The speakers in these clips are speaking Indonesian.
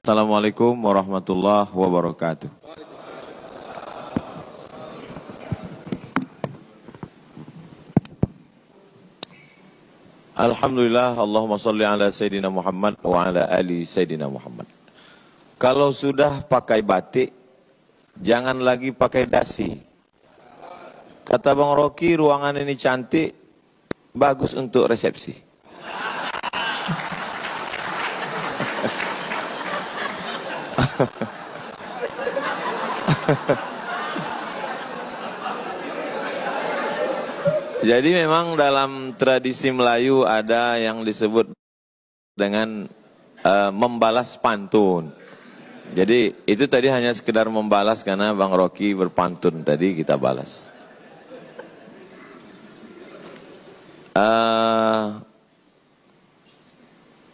Assalamualaikum warahmatullahi wabarakatuh. Alhamdulillah, Allahumma salli ala Sayyidina Muhammad wa ala ali Sayyidina Muhammad. Kalau sudah pakai batik, jangan lagi pakai dasi. Kata Bang Rocky, ruangan ini cantik, bagus untuk resepsi. Jadi memang dalam tradisi Melayu ada yang disebut dengan membalas pantun. Jadi itu tadi hanya sekedar membalas karena Bang Rocky berpantun tadi, kita balas.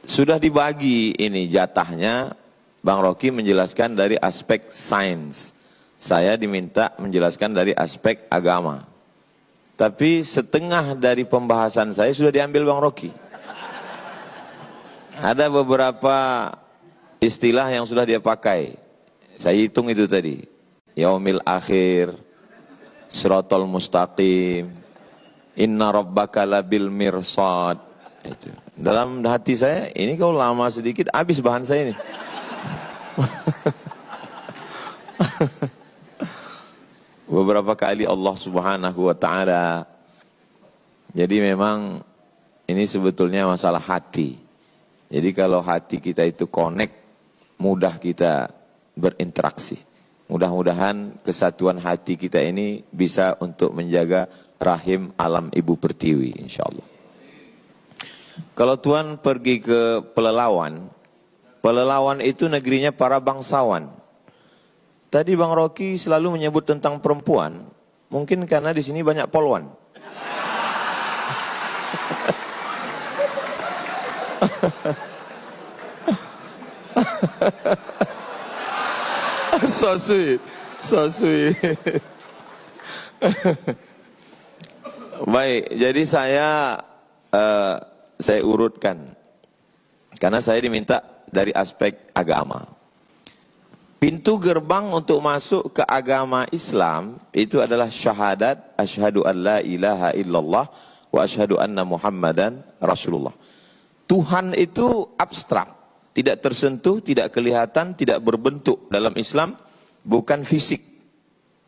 Sudah dibagi ini jatahnya, Bang Rocky menjelaskan dari aspek sains. Saya diminta menjelaskan dari aspek agama. Tapi setengah dari pembahasan saya sudah diambil Bang Rocky. Ada beberapa istilah yang sudah dia pakai. Saya hitung itu tadi. Yaumil akhir, siratal mustaqim, inna rabbaka labil mirsad. Itu. Dalam hati saya, ini kalau lama sedikit habis bahan saya ini. Beberapa kali Allah Subhanahu wa ta'ala. Jadi memang ini sebetulnya masalah hati. Jadi kalau hati kita itu connect, mudah kita berinteraksi. Mudah-mudahan kesatuan hati kita ini bisa untuk menjaga rahim alam ibu pertiwi, insya Allah. Kalau Tuhan pergi ke Pelelawan, Pelelawan itu negerinya para bangsawan. Tadi Bang Rocky selalu menyebut tentang perempuan, mungkin karena di sini banyak polwan. So sweet, so sweet. Baik, jadi saya urutkan, karena saya diminta dari aspek agama. Pintu gerbang untuk masuk ke agama Islam itu adalah syahadat asyhadu an la ilaha illallah wa asyhadu anna Muhammadan Rasulullah. Tuhan itu abstrak, tidak tersentuh, tidak kelihatan, tidak berbentuk. Dalam Islam bukan fisik.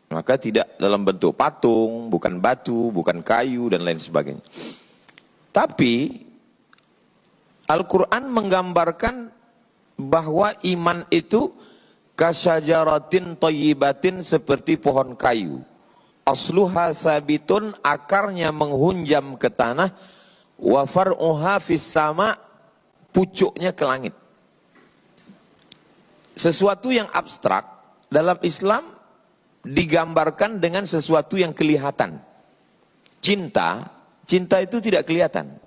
Maka tidak dalam bentuk patung, bukan batu, bukan kayu dan lain sebagainya. Tapi Al-Qur'an menggambarkan bahwa iman itu kasyajaratin thayyibatin, seperti pohon kayu. Asluha sabitun, akarnya menghunjam ke tanah. Wa far'uha fis sama, pucuknya ke langit. Sesuatu yang abstrak dalam Islam digambarkan dengan sesuatu yang kelihatan. Cinta itu tidak kelihatan.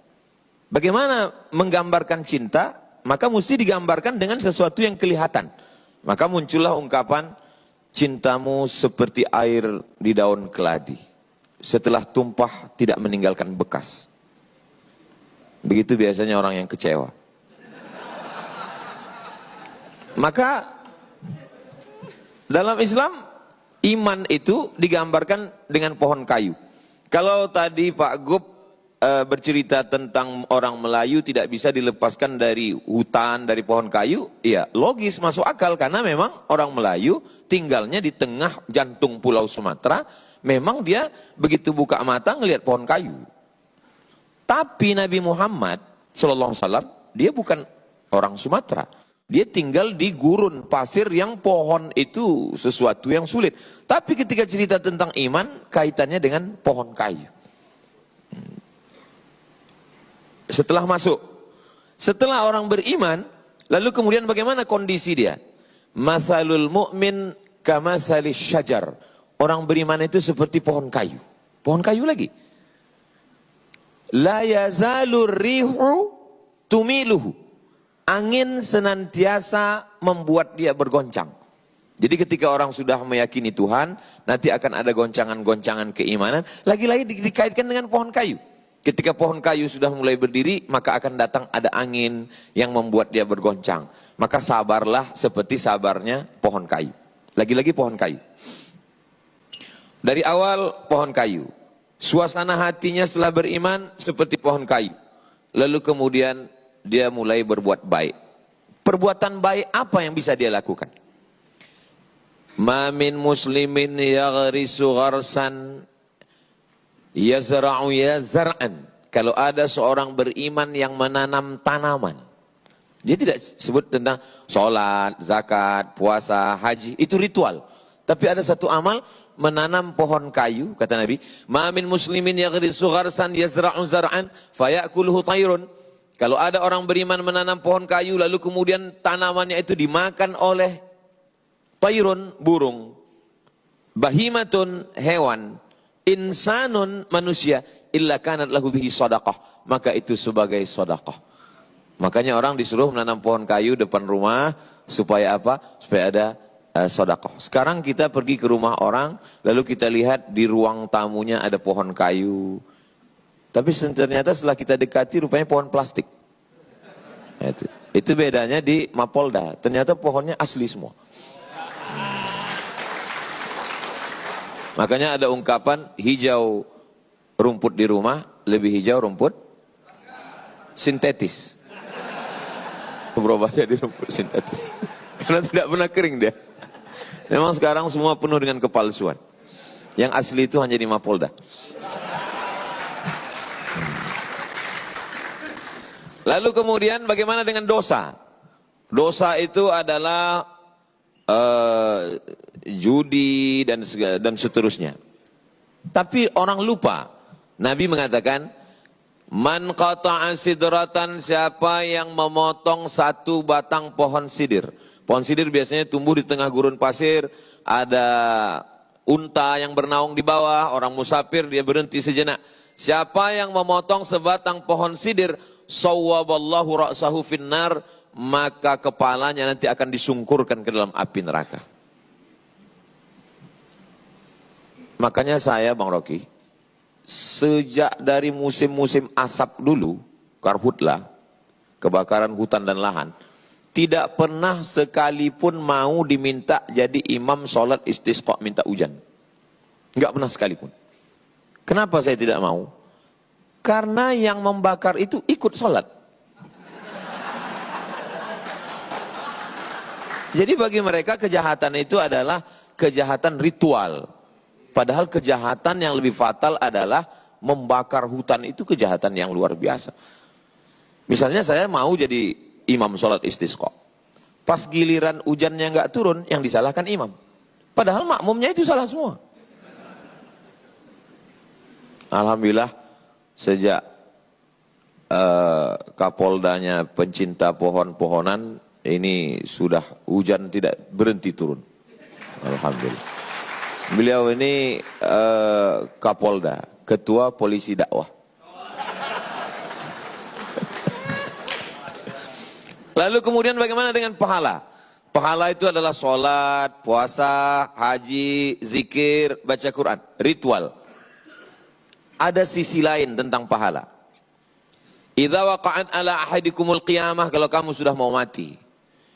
Bagaimana menggambarkan cinta? Maka mesti digambarkan dengan sesuatu yang kelihatan. Maka muncullah ungkapan, cintamu seperti air di daun keladi. Setelah tumpah tidak meninggalkan bekas. Begitu biasanya orang yang kecewa. Maka dalam Islam, iman itu digambarkan dengan pohon kayu. Kalau tadi Pak Gub bercerita tentang orang Melayu tidak bisa dilepaskan dari hutan, dari pohon kayu, ya logis, masuk akal, karena memang orang Melayu tinggalnya di tengah jantung pulau Sumatera. Memang dia begitu buka mata ngelihat pohon kayu. Tapi Nabi Muhammad SAW, dia bukan orang Sumatera. Dia tinggal di gurun pasir yang pohon itu sesuatu yang sulit. Tapi ketika cerita tentang iman, kaitannya dengan pohon kayu. Setelah orang beriman, lalu kemudian bagaimana kondisi dia? Mathalul mu'min kamathalis syajar. Orang beriman itu seperti pohon kayu. Pohon kayu lagi. La yazalur rihu tumiluhu. Angin senantiasa membuat dia bergoncang. Jadi ketika orang sudah meyakini Tuhan, nanti akan ada goncangan-goncangan keimanan. Lagi-lagi dikaitkan dengan pohon kayu. Ketika pohon kayu sudah mulai berdiri, maka akan datang ada angin yang membuat dia bergoncang. Maka sabarlah seperti sabarnya pohon kayu. Lagi-lagi pohon kayu. Dari awal pohon kayu. Suasana hatinya setelah beriman seperti pohon kayu. Lalu kemudian dia mulai berbuat baik. Perbuatan baik apa yang bisa dia lakukan? Ma min muslimin yaghrisu gharsan yazra'u yazra'an. Kalau ada seorang beriman yang menanam tanaman. Dia tidak sebut tentang sholat, zakat, puasa, haji. Itu ritual. Tapi ada satu amal, menanam pohon kayu, kata Nabi. Ma min muslimin yaghrisu gharsan yazra'u zar'an fayakuluhu tayrun. Kalau ada orang beriman menanam pohon kayu, lalu kemudian tanamannya itu dimakan oleh tayrun, burung. Bahimatun, hewan. Insanun, manusia. Illa kanat lahu bihi sadaqah. Maka itu sebagai sadaqah. Makanya orang disuruh menanam pohon kayu depan rumah supaya apa? Supaya ada sedekah. Sekarang kita pergi ke rumah orang, lalu kita lihat di ruang tamunya ada pohon kayu. Tapi ternyata setelah kita dekati rupanya pohon plastik. Itu bedanya di Mapolda. Ternyata pohonnya asli semua. Makanya ada ungkapan hijau rumput di rumah lebih hijau rumput sintetis. Berubahnya di rumput sintetis. Karena tidak pernah kering dia. Memang sekarang semua penuh dengan kepalsuan. Yang asli itu hanya di Mapolda. Lalu kemudian bagaimana dengan dosa? Dosa itu adalah judi dan seterusnya. Tapi orang lupa. Nabi mengatakan, man qata'a sidratan, siapa yang memotong satu batang pohon sidir. Pohon sidir biasanya tumbuh di tengah gurun pasir, ada unta yang bernaung di bawah, orang musafir dia berhenti sejenak. Siapa yang memotong sebatang pohon sidir, sawwaballahu ra'sahu finnar, maka kepalanya nanti akan disungkurkan ke dalam api neraka. Makanya saya Bang Rocky, sejak dari musim-musim asap dulu, karhutlah, kebakaran hutan dan lahan, tidak pernah sekalipun mau diminta jadi imam sholat istisqa minta hujan. Enggak pernah sekalipun. Kenapa saya tidak mau? Karena yang membakar itu ikut sholat. Jadi bagi mereka kejahatan itu adalah kejahatan ritual. Padahal kejahatan yang lebih fatal adalah membakar hutan, itu kejahatan yang luar biasa. Misalnya saya mau jadi imam sholat istisqa. Pas giliran hujannya nggak turun, yang disalahkan imam. Padahal makmumnya itu salah semua. Alhamdulillah sejak Kapoldanya pencinta pohon-pohonan, ini sudah hujan tidak berhenti turun. Alhamdulillah. Beliau ini Kapolda, ketua polisi dakwah. Lalu kemudian bagaimana dengan pahala? Pahala itu adalah sholat, puasa, haji, zikir, baca Quran, ritual. Ada sisi lain tentang pahala. Idza waqa'at ala ahadikumul qiyamah, kalau kamu sudah mau mati.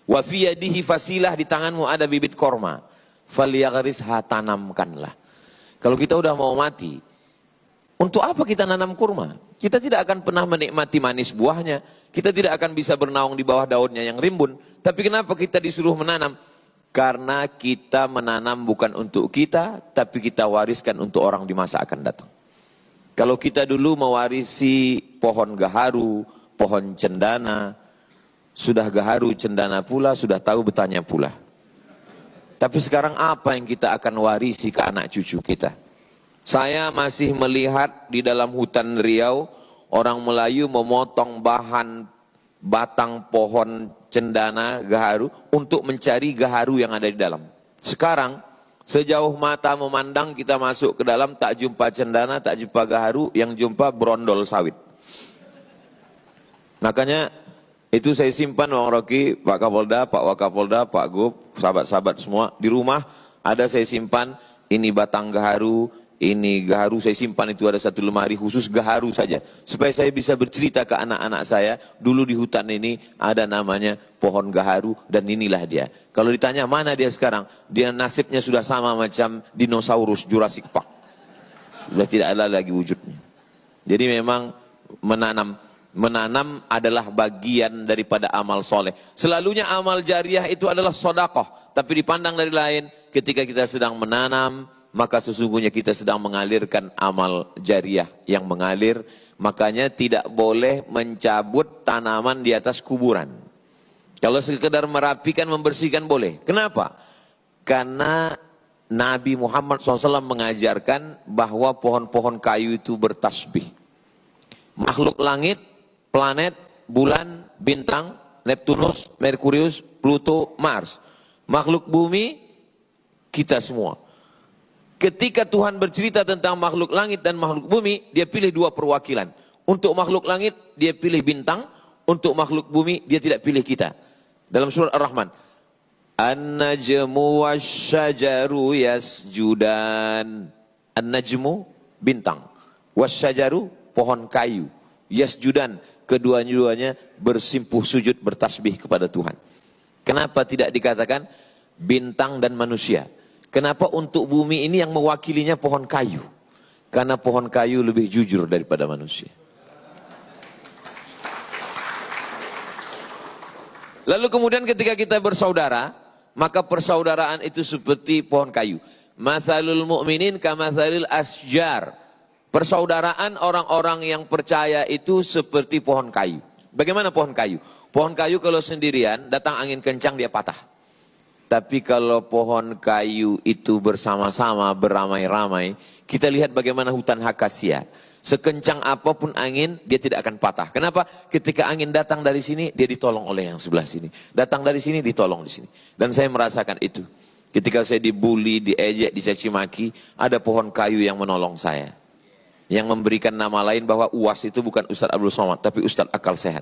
Wa fi yadihi fasilah, di tanganmu ada bibit korma. Falyaghrisha, tanamkanlah. Kalau kita udah mau mati, untuk apa kita nanam kurma? Kita tidak akan pernah menikmati manis buahnya. Kita tidak akan bisa bernaung di bawah daunnya yang rimbun. Tapi kenapa kita disuruh menanam? Karena kita menanam bukan untuk kita, tapi kita wariskan untuk orang di masa akan datang. Kalau kita dulu mewarisi pohon gaharu, pohon cendana, sudah gaharu cendana pula, sudah tahu betahnya pula. Tapi sekarang apa yang kita akan warisi ke anak cucu kita? Saya masih melihat di dalam hutan Riau, orang Melayu memotong batang pohon cendana gaharu untuk mencari gaharu yang ada di dalam. Sekarang, sejauh mata memandang kita masuk ke dalam, tak jumpa cendana, tak jumpa gaharu, yang jumpa brondol sawit. Makanya itu saya simpan Bang Rocky, Pak Kapolda, Pak Wakapolda, Pak Gub, sahabat-sahabat semua. Di rumah ada saya simpan, ini batang gaharu, Ini gaharu saya simpan, itu ada satu lemari khusus gaharu saja. Supaya saya bisa bercerita ke anak-anak saya, dulu di hutan ini ada namanya pohon gaharu dan inilah dia. Kalau ditanya mana dia sekarang, dia nasibnya sudah sama macam dinosaurus Jurassic Park. Sudah tidak ada lagi wujudnya. Jadi memang menanam adalah bagian daripada amal soleh. Selalunya amal jariah itu adalah sodakoh. Tapi dipandang dari lain, ketika kita sedang menanam, maka sesungguhnya kita sedang mengalirkan amal jariah yang mengalir. Makanya tidak boleh mencabut tanaman di atas kuburan. Kalau sekedar merapikan, membersihkan boleh. Kenapa? Karena Nabi Muhammad SAW mengajarkan bahwa pohon-pohon kayu itu bertasbih. Makhluk langit, planet, bulan, bintang, Neptunus, Merkurius, Pluto, Mars. Makhluk bumi, kita semua. Ketika Tuhan bercerita tentang makhluk langit dan makhluk bumi, dia pilih dua perwakilan. Untuk makhluk langit, dia pilih bintang. Untuk makhluk bumi, dia tidak pilih kita. Dalam surat Ar-Rahman. An-najmu wasyajaru yasjudan. An-najmu, bintang. Wasyajaru, pohon kayu. Yasjudan, kedua-duanya bersimpuh sujud, bertasbih kepada Tuhan. Kenapa tidak dikatakan bintang dan manusia? Kenapa untuk bumi ini yang mewakilinya pohon kayu? Karena pohon kayu lebih jujur daripada manusia. Lalu kemudian ketika kita bersaudara, maka persaudaraan itu seperti pohon kayu. Mathalul mu'minin kamathalil asjar. Persaudaraan orang-orang yang percaya itu seperti pohon kayu. Bagaimana pohon kayu? Pohon kayu kalau sendirian, datang angin kencang dia patah. Tapi kalau pohon kayu itu bersama-sama, beramai-ramai, kita lihat bagaimana hutan akasia. Sekencang apapun angin, dia tidak akan patah. Kenapa? Ketika angin datang dari sini, dia ditolong oleh yang sebelah sini. Datang dari sini, ditolong di sini. Dan saya merasakan itu. Ketika saya dibully, diejek, dicaci maki, ada pohon kayu yang menolong saya. Yang memberikan nama lain bahwa UAS itu bukan Ustadz Abdul Somad, tapi Ustadz Akal Sehat.